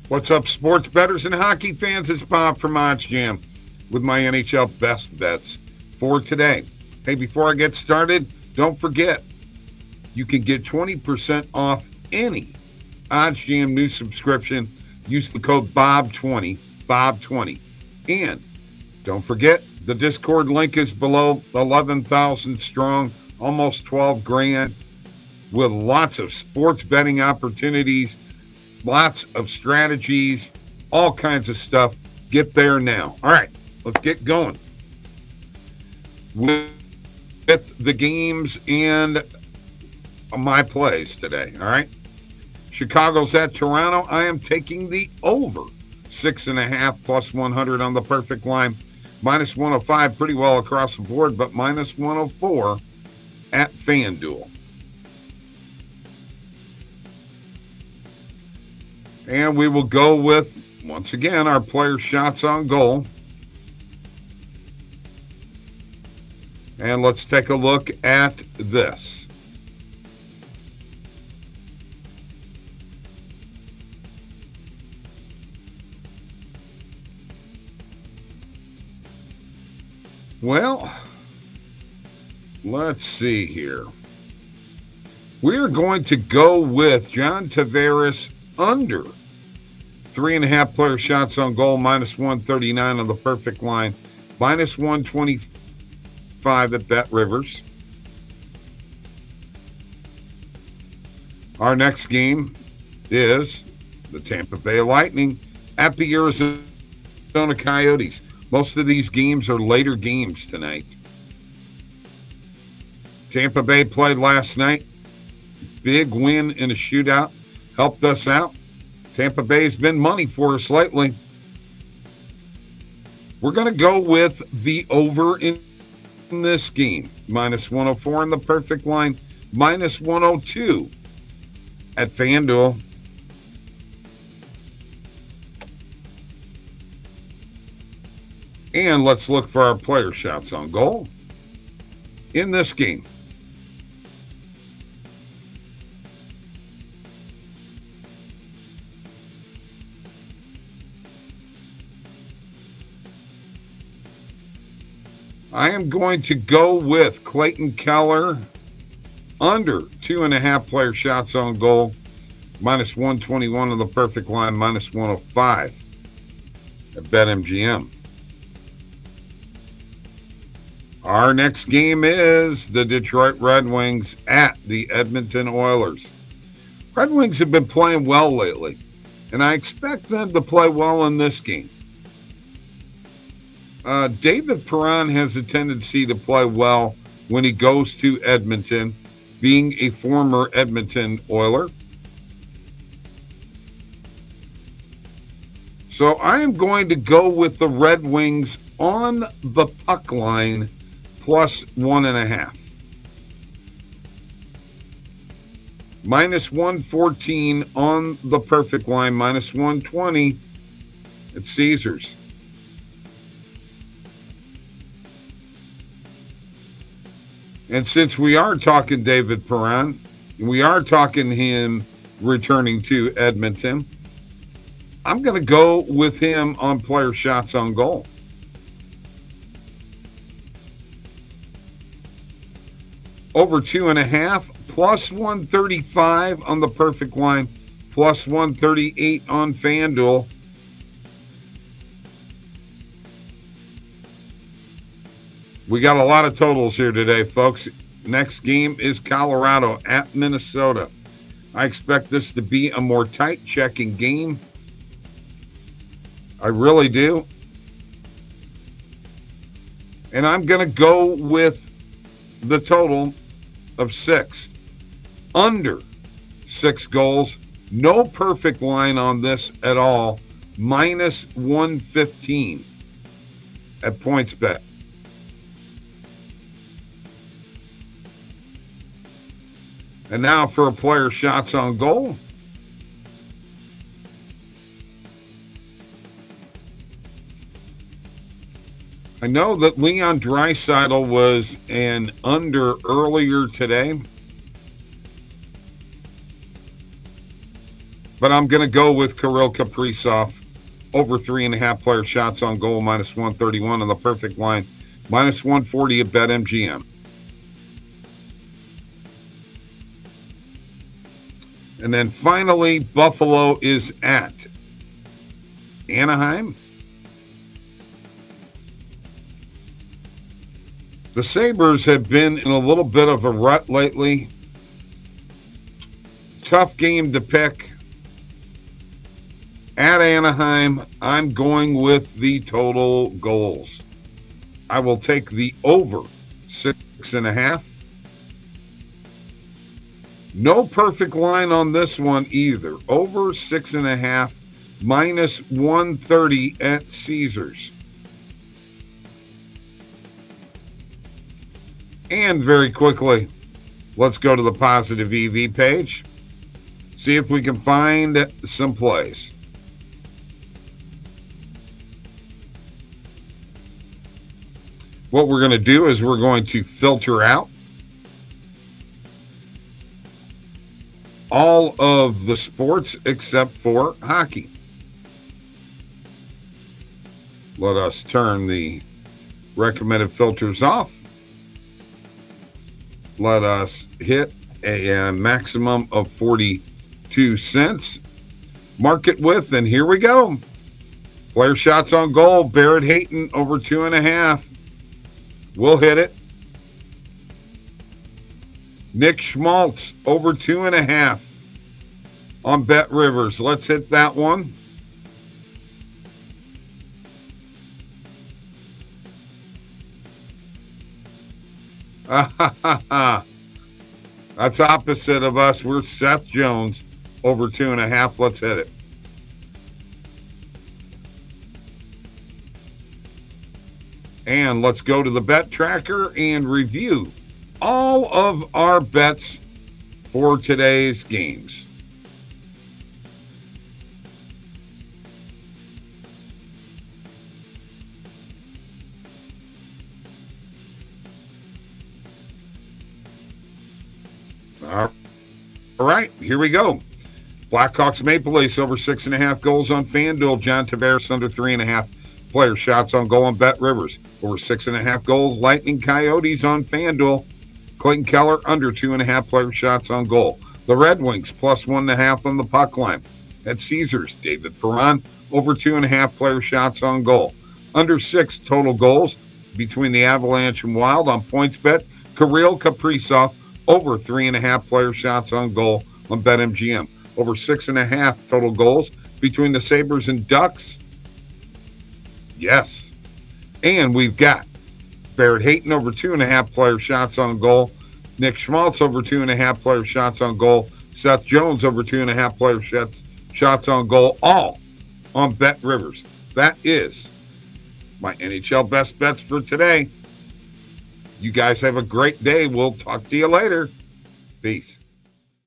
What's up, sports bettors and hockey fans? It's Bob from oddsjam with my NHL best bets for today. Hey, before I get started, don't forget, you can get 20% off any oddsjam new subscription. Use the code BOB20, BOB20. And don't forget, the Discord link is below, 11,000 strong, almost 12 grand, with lots of sports betting opportunities, lots of strategies, all kinds of stuff. Get there now. All right, let's get going with the games and my plays today. All right, Chicago's at Toronto. I am taking the over 6.5 plus 100 on the perfect line. Minus 105 pretty well across the board, but minus 104 at FanDuel. And we will go with, once again, our player shots on goal. And let's take a look at this. Well, let's see here. We're going to go with John Tavares under 3.5 player shots on goal, minus 139 on the perfect line, minus 125 at Bet Rivers. Our next game is the Tampa Bay Lightning at the Arizona Coyotes. Most of these games are later games tonight. Tampa Bay played last night. Big win in a shootout. Helped us out. Tampa Bay's been money for us lately. We're going to go with the over in this game. Minus 104 in the perfect line. Minus 102 at FanDuel. And let's look for our player shots on goal in this game. I am going to go with Clayton Keller under 2.5 player shots on goal, minus 121 on the perfect line, minus 105 at BetMGM. Our next game is the Detroit Red Wings at the Edmonton Oilers. Red Wings have been playing well lately, and I expect them to play well in this game. David Perron has a tendency to play well when he goes to Edmonton, being a former Edmonton Oiler. So I am going to go with the Red Wings on the puck line, plus 1.5. Minus 114 on the perfect line, minus 120 at Caesars. And since we are talking David Perron, we are talking him returning to Edmonton, I'm going to go with him on player shots on goal. Over 2.5, plus 135 on the perfect line, plus 138 on FanDuel. We got a lot of totals here today, folks. Next game is Colorado at Minnesota. I expect this to be a more tight checking game. I really do. And I'm going to go with the total of 6. Under 6 goals. No perfect line on this at all. Minus 115 at PointsBet. And now for a player shots on goal. I know that Leon Draisaitl was an under earlier today. but I'm going to go with Kirill Kaprizov over 3.5 player shots on goal, minus 131 on the perfect line, minus 140 at BetMGM. And then finally, Buffalo is at Anaheim. The Sabres have been in a little bit of a rut lately. Tough game to pick. At Anaheim, I'm going with the total goals. I will take the over 6.5. No perfect line on this one either. Over 6.5, minus 130 at Caesars. And very quickly, let's go to the positive EV page. See if we can find some plays. What we're going to do is we're going to filter out all of the sports except for hockey. Let us turn the recommended filters off. Let us hit a maximum of 42 cents. Market width, and here we go. Player shots on goal, Barrett Hayton over 2.5. We'll hit it. Nick Schmaltz over 2.5 on Bet Rivers. Let's hit that one. That's opposite of us. We're Seth Jones over 2.5. Let's hit it. And let's go to the bet tracker and review all of our bets for today's games. All right, here we go. Blackhawks Maple Leafs over 6.5 goals on FanDuel. John Tavares under 3.5 player shots on goal on Bet Rivers. Over 6.5 goals. Lightning Coyotes on FanDuel. Clayton Keller under 2.5 player shots on goal. The Red Wings plus 1.5 on the puck line. At Caesars, David Perron over 2.5 player shots on goal. Under 6 total goals between the Avalanche and Wild on PointsBet. Kirill Kaprizov over 3.5 player shots on goal on BetMGM. Over 6.5 total goals between the Sabres and Ducks. Yes. And we've got Barrett Hayton over 2.5 player shots on goal. Nick Schmaltz over 2.5 player shots on goal. Seth Jones over 2.5 player shots on goal. All on Bet Rivers. That is my NHL best bets for today. You guys have a great day. We'll talk to you later. Peace.